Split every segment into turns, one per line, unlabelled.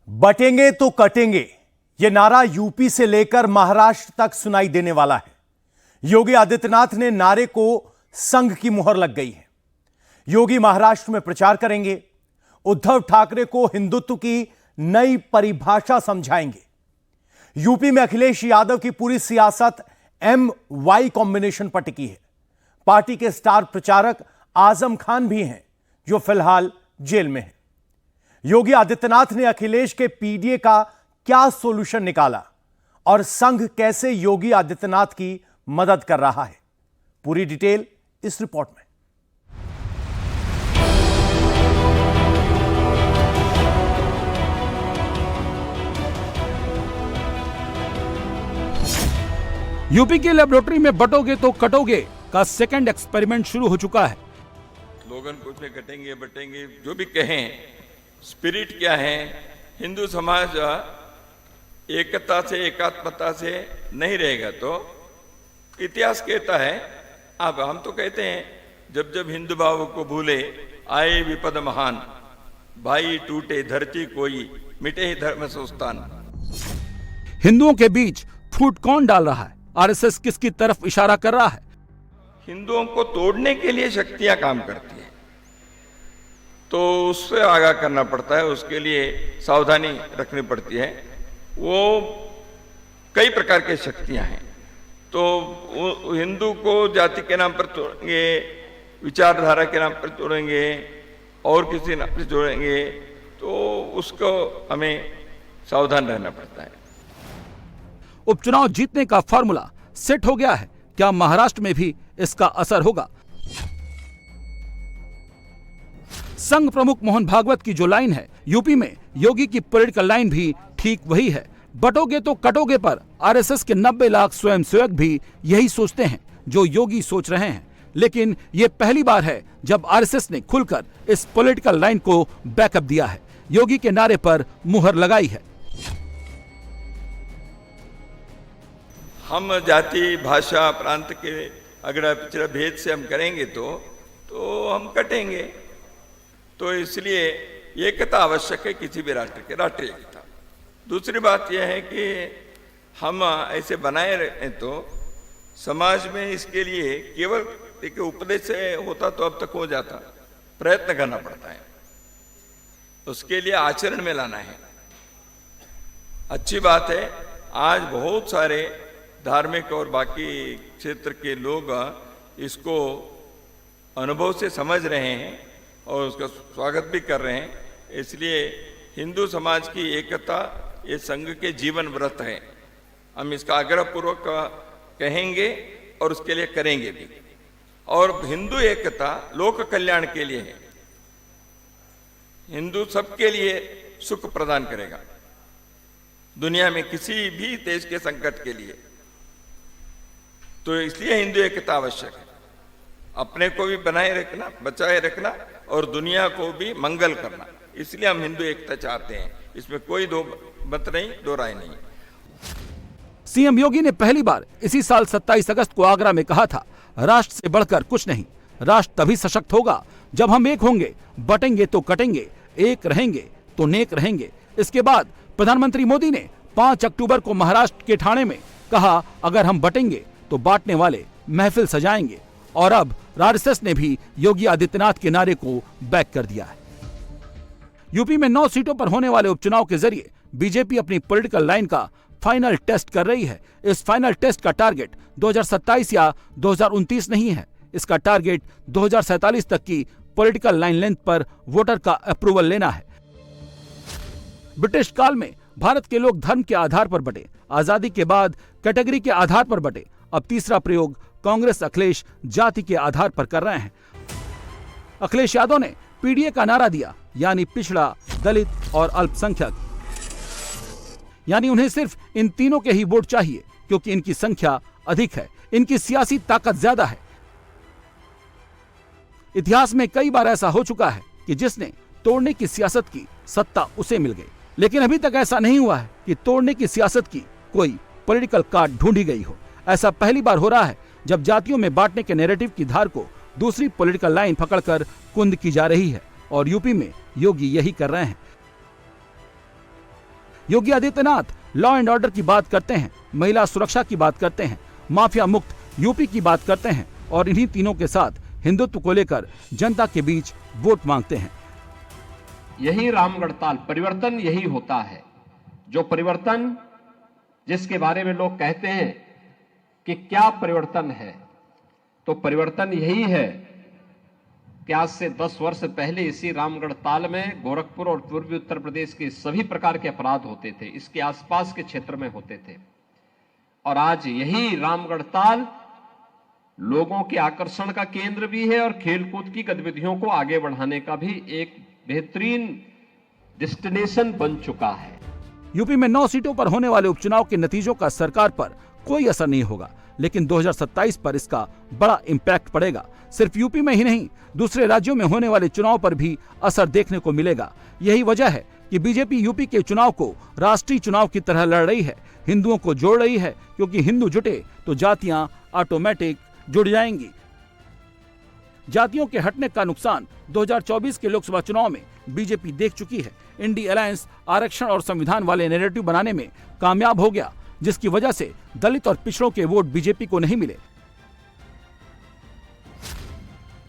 बटेंगे तो कटेंगे, यह नारा यूपी से लेकर महाराष्ट्र तक सुनाई देने वाला है। योगी आदित्यनाथ ने नारे को संघ की मुहर लग गई है। योगी महाराष्ट्र में प्रचार करेंगे, उद्धव ठाकरे को हिंदुत्व की नई परिभाषा समझाएंगे। यूपी में अखिलेश यादव की पूरी सियासत MY कॉम्बिनेशन पर टिकी है। पार्टी के स्टार प्रचारक आजम खान भी हैं, जो फिलहाल जेल में है। योगी आदित्यनाथ ने अखिलेश के पीडीए का क्या सॉल्यूशन निकाला और संघ कैसे योगी आदित्यनाथ की मदद कर रहा है, पूरी डिटेल इस रिपोर्ट में।
यूपी की लेबोरेटरी में बटोगे तो कटोगे का सेकंड एक्सपेरिमेंट शुरू हो चुका है।
स्लोगन कुछ में कटेंगे बटेंगे जो भी कहें, स्पिरिट क्या है? हिंदू समाज एकता से एकात्मता से नहीं रहेगा तो इतिहास कहता है। अब हम तो कहते हैं जब जब हिंदू भाव को भूले आए विपद महान, भाई टूटे धरती कोई मिटे ही धर्म संस्थान।
हिंदुओं के बीच फूट कौन डाल रहा है? आरएसएस किसकी तरफ इशारा कर रहा है?
हिंदुओं को तोड़ने के लिए शक्तियां काम करती हैं, तो उससे आगाह करना पड़ता है, उसके लिए सावधानी रखनी पड़ती है। वो कई प्रकार की शक्तियां हैं, तो वो हिंदू को जाति के नाम पर तोड़ेंगे, विचारधारा के नाम पर तोड़ेंगे और किसी नाम पर जोड़ेंगे, तो उसको हमें सावधान रहना पड़ता है।
उपचुनाव जीतने का फॉर्मूला सेट हो गया है। क्या महाराष्ट्र में भी इसका असर होगा? संघ प्रमुख मोहन भागवत की जो लाइन है, यूपी में योगी की पॉलिटिकल लाइन भी ठीक वही है। बटोगे तो कटोगे पर आरएसएस के 90 लाख स्वयंसेवक भी यही सोचते हैं जो योगी सोच रहे हैं। लेकिन ये पहली बार है जब आरएसएस ने खुलकर इस पॉलिटिकल लाइन को बैकअप दिया है, योगी के नारे पर मुहर लगाई है।
हम जाति भाषा प्रांत के अगर पिछड़ा भेद से हम करेंगे तो हम कटेंगे। तो इसलिए एकता आवश्यक है किसी भी राष्ट्र के, राष्ट्रीय एकता। दूसरी बात यह है कि हम ऐसे बनाए रहें तो समाज में इसके लिए केवल एक उपदेश से होता तो अब तक हो जाता, प्रयत्न करना पड़ता है, उसके लिए आचरण में लाना है। अच्छी बात है, आज बहुत सारे धार्मिक और बाकी क्षेत्र के लोग इसको अनुभव से समझ रहे हैं और उसका स्वागत भी कर रहे हैं। इसलिए हिंदू समाज की एकता ये संघ के जीवन व्रत है। हम इसका आग्रहपूर्वक कहेंगे और उसके लिए करेंगे भी। और हिंदू एकता लोक कल्याण के लिए है। हिंदू सबके लिए सुख प्रदान करेगा, दुनिया में किसी भी देश के संकट के लिए। तो इसलिए हिंदू एकता आवश्यक है, अपने को भी बनाए रखना, बचाए रखना और दुनिया को भी मंगल करना। इसलिए हम हिंदू एकता चाहते हैं, इसमें कोई दो मत नहीं, दो राय नहीं।
सीएम योगी ने पहली बार इसी साल 27 अगस्त को आगरा में कहा था, राष्ट्र से बढ़कर कुछ नहीं, राष्ट्र तभी सशक्त होगा जब हम एक होंगे, बटेंगे तो कटेंगे, एक रहेंगे तो नेक रहेंगे। इसके बाद प्रधानमंत्री मोदी ने 5 अक्टूबर को महाराष्ट्र के ठाणे में कहा, अगर हम बटेंगे तो बांटने वाले महफिल सजाएंगे। और अब आरएसएस ने भी योगी आदित्यनाथ के नारे को बैक कर दिया है। यूपी में 9 सीटों पर होने वाले उपचुनाव के जरिए बीजेपी अपनी पॉलिटिकल लाइन का फाइनल टेस्ट कर रही है। इस फाइनल टेस्ट का टारगेट 2027 या 2029 नहीं है, इसका टारगेट 2047 तक की पॉलिटिकल लाइन लेंथ पर वोटर का अप्रूवल लेना है। ब्रिटिश काल में भारत के लोग धर्म के आधार पर बटे, आजादी के बाद कैटेगरी के आधार पर बटे। अब तीसरा प्रयोग कांग्रेस अखिलेश जाति के आधार पर कर रहे हैं। अखिलेश यादव ने पीडीए का नारा दिया, यानी पिछड़ा, दलित और अल्पसंख्यक, यानी उन्हें सिर्फ इन तीनों के ही वोट चाहिए क्योंकि इनकी संख्या अधिक है, इनकी सियासी ताकत ज्यादा है। इतिहास में कई बार ऐसा हो चुका है कि जिसने तोड़ने की सियासत की, सत्ता उसे मिल गई। लेकिन अभी तक ऐसा नहीं हुआ है कि तोड़ने की सियासत की कोई पॉलिटिकल कार्ड ढूंढी गई हो। ऐसा पहली बार हो रहा है जब जातियों में बांटने के नैरेटिव की धार को दूसरी पॉलिटिकल लाइन पकड़कर कुंद की जा रही है, और यूपी में योगी यही कर रहे हैं। Yogi Adityanath law and order की बात करते हैं, महिला सुरक्षा की बात करते हैं, माफिया मुक्त यूपी की बात करते हैं और इन्हीं तीनों के साथ हिंदुत्व को लेकर जनता के बीच वोट मांगते हैं।
यही रामगढ़ ताल, परिवर्तन यही होता है। जो परिवर्तन जिसके बारे में लोग कहते हैं कि क्या परिवर्तन है, तो परिवर्तन यही है कि आज से 10 वर्ष पहले इसी रामगढ़ ताल में गोरखपुर और पूर्वी उत्तर प्रदेश के सभी प्रकार के अपराध होते थे, इसके आसपास के क्षेत्र में होते थे। और आज यही रामगढ़ ताल लोगों के आकर्षण का केंद्र भी है और खेलकूद की गतिविधियों को आगे बढ़ाने का भी एक बेहतरीन डेस्टिनेशन बन चुका है।
यूपी में 9 सीटों पर होने वाले उपचुनाव के नतीजों का सरकार पर कोई असर नहीं होगा, लेकिन 2027 पर इसका बड़ा इम्पैक्ट पड़ेगा। सिर्फ यूपी में ही नहीं, दूसरे राज्यों में होने वाले चुनाव पर भी असर देखने को मिलेगा। यही वजह है कि बीजेपी यूपी के चुनाव को राष्ट्रीय चुनाव की तरह लड़ रही है, हिंदुओं को जोड़ रही है, क्योंकि हिंदू जुटे तो जातियां ऑटोमेटिक जुड़ जाएंगी। जातियों के हटने का नुकसान 2024 के लोकसभा चुनाव में बीजेपी देख चुकी है। इंडी अलायंस आरक्षण और संविधान वाले नैरेटिव बनाने में कामयाब हो गया, जिसकी वजह से दलित और पिछड़ों के वोट बीजेपी को नहीं मिले।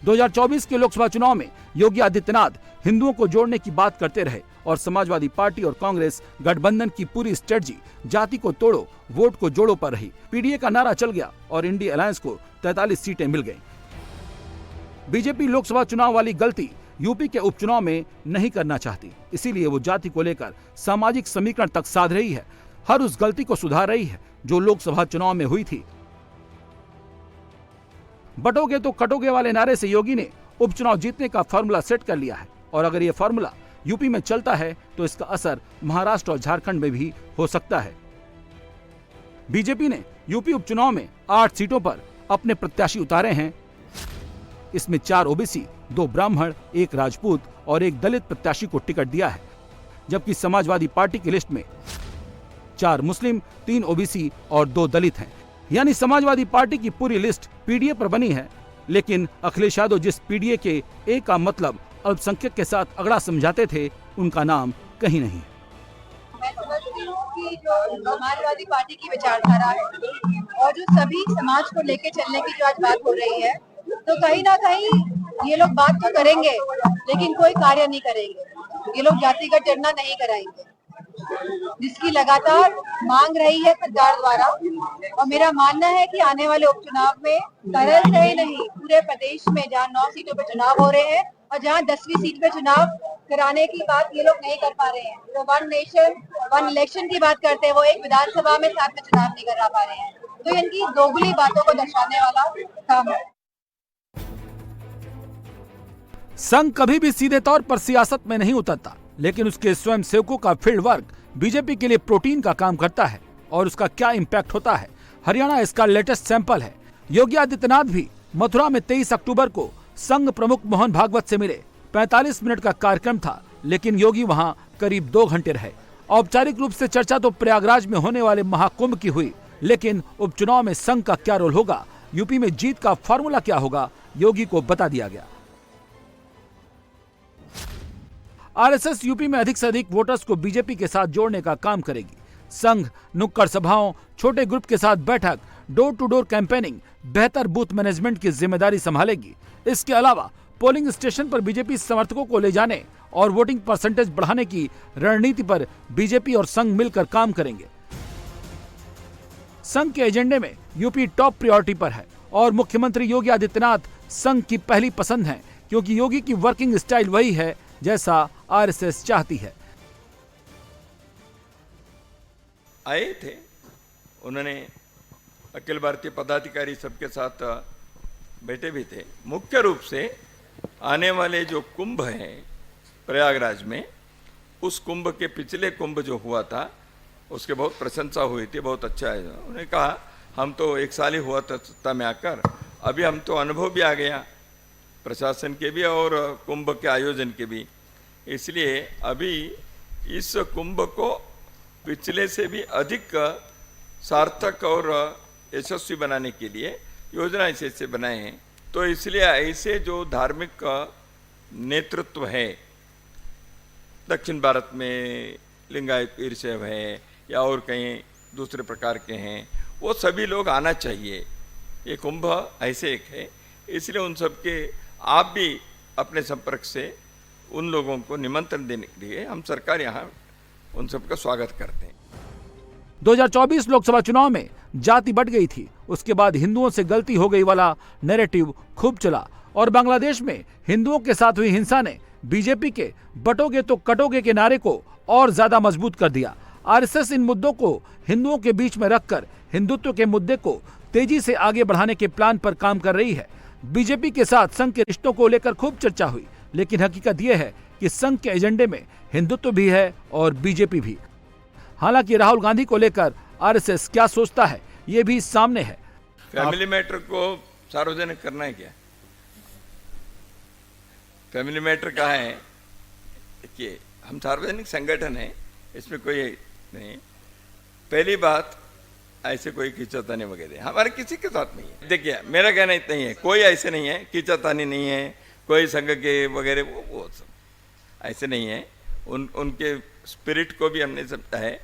2024 के लोकसभा चुनाव में योगी आदित्यनाथ हिंदुओं को जोड़ने की बात करते रहे और समाजवादी पार्टी और कांग्रेस गठबंधन की पूरी स्ट्रेटजी जाति को तोड़ो वोट को जोड़ो पर रही। पीडीए का नारा चल गया और इंडी अलायंस को 43 सीटें मिल गईं। बीजेपी लोकसभा चुनाव वाली गलती यूपी के उपचुनाव में नहीं करना चाहती, इसीलिए वो जाति को लेकर सामाजिक समीकरण तक साध रही है, हर उस गलती को सुधार रही है जो लोकसभा चुनाव में हुई थी। बटोगे तो कटोगे वाले नारे से योगी ने उपचुनाव जीतने का फॉर्मूला सेट कर लिया है और अगर ये फॉर्मूला यूपी में चलता है तो इसका असर महाराष्ट्र और झारखंड में भी हो सकता है। बीजेपी ने यूपी उपचुनाव में 8 सीटों पर अपने प्रत्याशी उतारे हैं। इसमें 4 ओबीसी, 2 ब्राह्मण, 1 राजपूत और 1 दलित प्रत्याशी को टिकट दिया है, जबकि समाजवादी पार्टी की लिस्ट में 4 मुस्लिम, 3 ओबीसी और 2 दलित हैं। यानी समाजवादी पार्टी की पूरी लिस्ट पीडीए पर बनी है, लेकिन अखिलेश यादव जिस पीडीए के ए का मतलब अल्पसंख्यक के साथ अगड़ा समझाते थे, उनका नाम कहीं नहीं।
मैं समझती हूँ कि जो समाजवादी पार्टी की विचारधारा है और जो सभी समाज को लेके चलने की जो आज बात हो रही है, तो कहीं ना कहीं ये लोग बात तो करेंगे लेकिन कोई कार्य नहीं करेंगे। ये लोग जातिगत जनगणना नहीं कराएंगे, जिसकी लगातार मांग रही है सरकार द्वारा। और मेरा मानना है कि आने वाले उपचुनाव में तरल से ही नहीं, पूरे प्रदेश में जहाँ 9 सीटों पे चुनाव हो रहे हैं और जहाँ 10वीं सीट पे चुनाव कराने की बात ये लोग नहीं कर पा रहे हैं, तो 1 नेशन 1 इलेक्शन की बात करते हैं, वो एक विधानसभा में साथ में चुनाव नहीं करा पा रहे हैं। तो इनकी दोगली बातों को दर्शाने वाला काम है।
संघ कभी भी सीधे तौर पर सियासत में नहीं उतरता, लेकिन उसके स्वयं सेवकों का फील्ड वर्क बीजेपी के लिए प्रोटीन का काम करता है और उसका क्या इम्पैक्ट होता है, हरियाणा इसका लेटेस्ट सैंपल है। योगी आदित्यनाथ भी मथुरा में 23 अक्टूबर को संघ प्रमुख मोहन भागवत से मिले। 45 मिनट का कार्यक्रम था, लेकिन योगी वहां करीब 2 घंटे रहे। औपचारिक रूप से चर्चा तो प्रयागराज में होने वाले महाकुंभ की हुई, लेकिन उपचुनाव में संघ का क्या रोल होगा, यूपी में जीत का फॉर्मूला क्या होगा, योगी को बता दिया गया। आरएसएस यूपी में अधिक से अधिक वोटर्स को बीजेपी के साथ जोड़ने का काम करेगी। संघ नुक्कड़ सभाओं, छोटे ग्रुप के साथ बैठक, डोर टू डोर कैंपेनिंग, बेहतर बूथ मैनेजमेंट की जिम्मेदारी संभालेगी। इसके अलावा पोलिंग स्टेशन पर बीजेपी समर्थकों को ले जाने और वोटिंग परसेंटेज बढ़ाने की रणनीति पर बीजेपी और संघ मिलकर काम करेंगे। संघ के एजेंडे में यूपी टॉप प्रायोरिटी पर है और मुख्यमंत्री योगी आदित्यनाथ संघ की पहली पसंद हैं, क्योंकि योगी की वर्किंग स्टाइल वही है जैसा आरएसएस चाहती है।
आए थे, उन्होंने अखिल भारतीय पदाधिकारी सबके साथ बैठे भी थे। मुख्य रूप से आने वाले जो कुंभ है प्रयागराज में, उस कुंभ के पिछले कुंभ जो हुआ था उसके बहुत प्रशंसा हुई थी, बहुत अच्छा है। उन्होंने कहा हम तो 1 साल ही हुआ था सत्ता में आकर, अभी हम तो अनुभव भी आ गया प्रशासन के भी और कुंभ के आयोजन के भी, इसलिए अभी इस कुंभ को पिछले से भी अधिक सार्थक और यशस्वी बनाने के लिए योजना ऐसे बनाए हैं। तो इसलिए ऐसे जो धार्मिक नेतृत्व है दक्षिण भारत में, लिंगायत पीर साहब है या और कहीं दूसरे प्रकार के हैं, वो सभी लोग आना चाहिए। ये कुंभ ऐसे एक है, इसलिए उन सब के आप भी अपने संपर्क से उन लोगों को निमंत्रण देने के लिए हम सरकार यहाँ उन सबका स्वागत करते हैं।
2024 लोकसभा चुनाव में जाति बढ़ गई थी, उसके बाद हिंदुओं से गलती हो गई वाला नैरेटिव खूब चला और बांग्लादेश में हिंदुओं के साथ हुई हिंसा ने बीजेपी के बटोगे तो कटोगे के नारे को और ज्यादा मजबूत कर दिया। आरएसएस इन मुद्दों को हिंदुओं के बीच में रखकर हिंदुत्व के मुद्दे को तेजी से आगे बढ़ाने के प्लान पर काम कर रही है। बीजेपी के साथ संघ के रिश्तों को लेकर खूब चर्चा हुई, लेकिन हकीकत यह है कि संघ के एजेंडे में हिंदुत्व भी है और बीजेपी भी। हालांकि राहुल गांधी को लेकर आरएसएस क्या सोचता है ये भी सामने है।
फैमिली मैटर को सार्वजनिक करना है क्या? फैमिली मैटर कहा है कि हम सार्वजनिक संगठन है, इसमें कोई नहीं। पहली बात, ऐसे कोई खींचातानी वगैरह हमारे किसी के साथ नहीं है। देखिए मेरा कहना इतना ही है, कोई ऐसे नहीं है, खींचातानी नहीं है, कोई संघ के वगैरह वो सब ऐसे नहीं है। उनके स्पिरिट को भी हमने समझा है।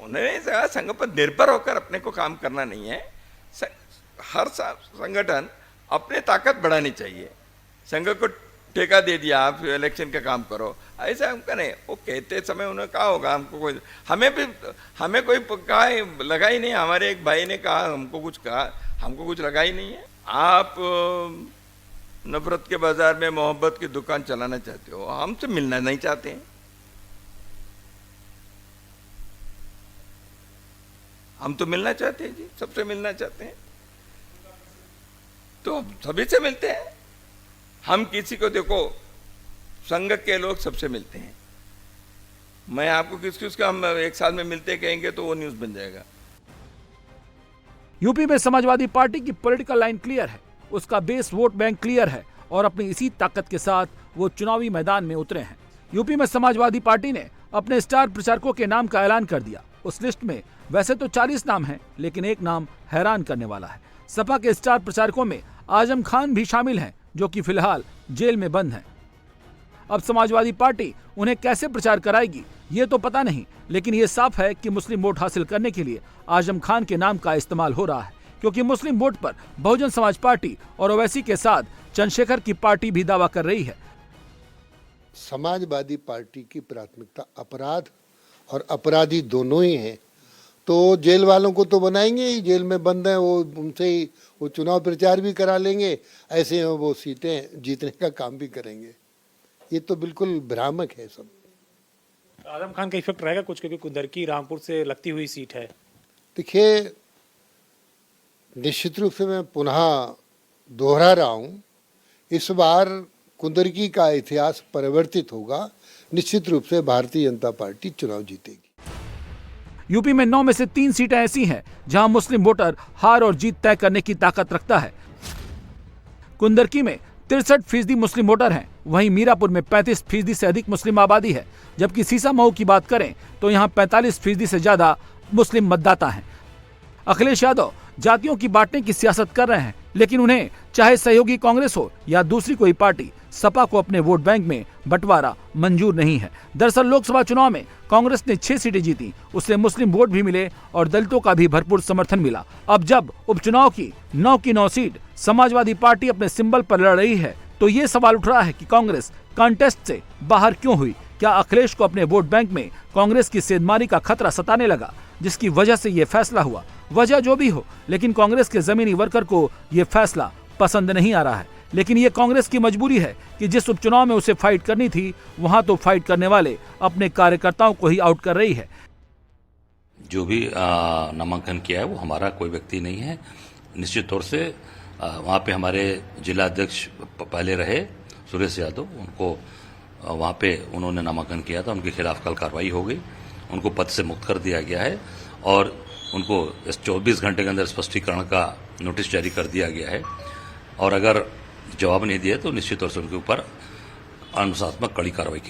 उन्होंने कहा संघ पर निर्भर होकर अपने को काम करना नहीं है। हर संगठन अपने ताकत बढ़ानी चाहिए। संघ को ठेका दे दिया आप इलेक्शन का काम करो, ऐसा हम करें। वो कहते समय उन्होंने कहा होगा हमको कोई, हमें कोई कहा लगा ही नहीं। हमारे एक भाई ने कहा हमको कुछ लगा ही नहीं है। आप नफरत के बाजार में मोहब्बत की दुकान चलाना चाहते हो, हमसे मिलना नहीं चाहते हैं। हम तो मिलना चाहते हैं जी, सबसे मिलना चाहते हैं, तो सभी से मिलते हैं। हम किसी को देखो, संघ के लोग सबसे मिलते हैं। मैं आपको किसका हम एक साल में मिलते कहेंगे तो वो न्यूज बन जाएगा।
यूपी में समाजवादी पार्टी की पॉलिटिकल लाइन क्लियर है, उसका बेस वोट बैंक क्लियर है और अपनी इसी ताकत के साथ वो चुनावी मैदान में उतरे हैं। यूपी में समाजवादी पार्टी ने अपने स्टार प्रचारकों के नाम का ऐलान कर दिया। उस लिस्ट में वैसे तो 40 नाम हैं, लेकिन एक नाम हैरान करने वाला है। सपा के स्टार प्रचारकों में आजम खान भी शामिल हैं, जो कि फिलहाल जेल में बंद हैं। अब समाजवादी पार्टी उन्हें कैसे प्रचार कराएगी ये तो पता नहीं, लेकिन ये साफ है कि मुस्लिम वोट हासिल करने के लिए आजम खान के नाम का इस्तेमाल हो रहा है, क्योंकि मुस्लिम वोट पर बहुजन समाज पार्टी और ओवैसी के साथ चंद्रशेखर की पार्टी भी दावा कर रही है।
समाजवादी पार्टी की प्राथमिकता अपराध और अपराधी दोनों ही हैं, तो जेल वालों को तो बनाएंगे ही, जेल में बंद हैं वो, उनसे ही वो चुनाव प्रचार भी करा लेंगे, ऐसे वो सीटें जीतने का काम भी करेंगे। ये तो बिल्कुल भ्रामक है सब।
आजम खान का इफेक्ट रहेगा कुछ, क्योंकि कुंदरकी रामपुर से लगती हुई सीट है।
देखिए, निश्चित रूप से मैं पुनः दोहरा रहा हूँ, इस बार कुंदरकी का इतिहास परिवर्तित होगा। निश्चित रूप से भारतीय जनता पार्टी चुनाव जीतेगी।
यूपी में 9 में से 3 सीटें ऐसी हैं जहां मुस्लिम वोटर हार और जीत तय करने की ताकत रखता है। कुंदरकी में 63% मुस्लिम वोटर हैं, वहीं मीरापुर में 35% से अधिक मुस्लिम आबादी है, जबकि सीसामऊ की बात करें तो यहां 45% से ज्यादा मुस्लिम मतदाता हैं। अखिलेश यादव जातियों की बांटने की सियासत कर रहे हैं, लेकिन उन्हें चाहे सहयोगी कांग्रेस हो या दूसरी कोई पार्टी, सपा को अपने वोट बैंक में बंटवारा मंजूर नहीं है। दरअसल लोकसभा चुनाव में कांग्रेस ने 6 सीटें जीती, उससे मुस्लिम वोट भी मिले और दलितों का भी भरपूर समर्थन मिला। अब जब उपचुनाव की 9 की 9 सीट समाजवादी पार्टी अपने सिंबल पर लड़ रही है, तो ये सवाल उठ रहा है कि कांग्रेस कॉन्टेस्ट से बाहर क्यों हुई? क्या अखिलेश को अपने वोट बैंक में कांग्रेस की सेंधमारी का खतरा सताने लगा, जिसकी वजह से ये फैसला हुआ? वजह जो भी हो, लेकिन कांग्रेस के जमीनी वर्कर को ये फैसला पसंद नहीं आ रहा है। लेकिन ये कांग्रेस की मजबूरी है कि जिस उपचुनाव में उसे फाइट करनी थी, वहां तो फाइट करने वाले अपने कार्यकर्ताओं को ही आउट कर रही है।
जो भी नामांकन किया है वो हमारा कोई व्यक्ति नहीं है। निश्चित तौर से वहाँ पे हमारे जिला अध्यक्ष पहले रहे सुरेश यादव, उनको वहाँ पे उन्होंने नामांकन किया था, उनके खिलाफ कल कार्रवाई हो गई, उनको पद से मुक्त कर दिया गया है और उनको इस 24 घंटे के अंदर स्पष्टीकरण का नोटिस जारी कर दिया गया है। और अगर जवाब नहीं दिया तो निश्चित तौर से उनके ऊपर अनुशासनात्मक कड़ी कार्रवाई की जाएगी।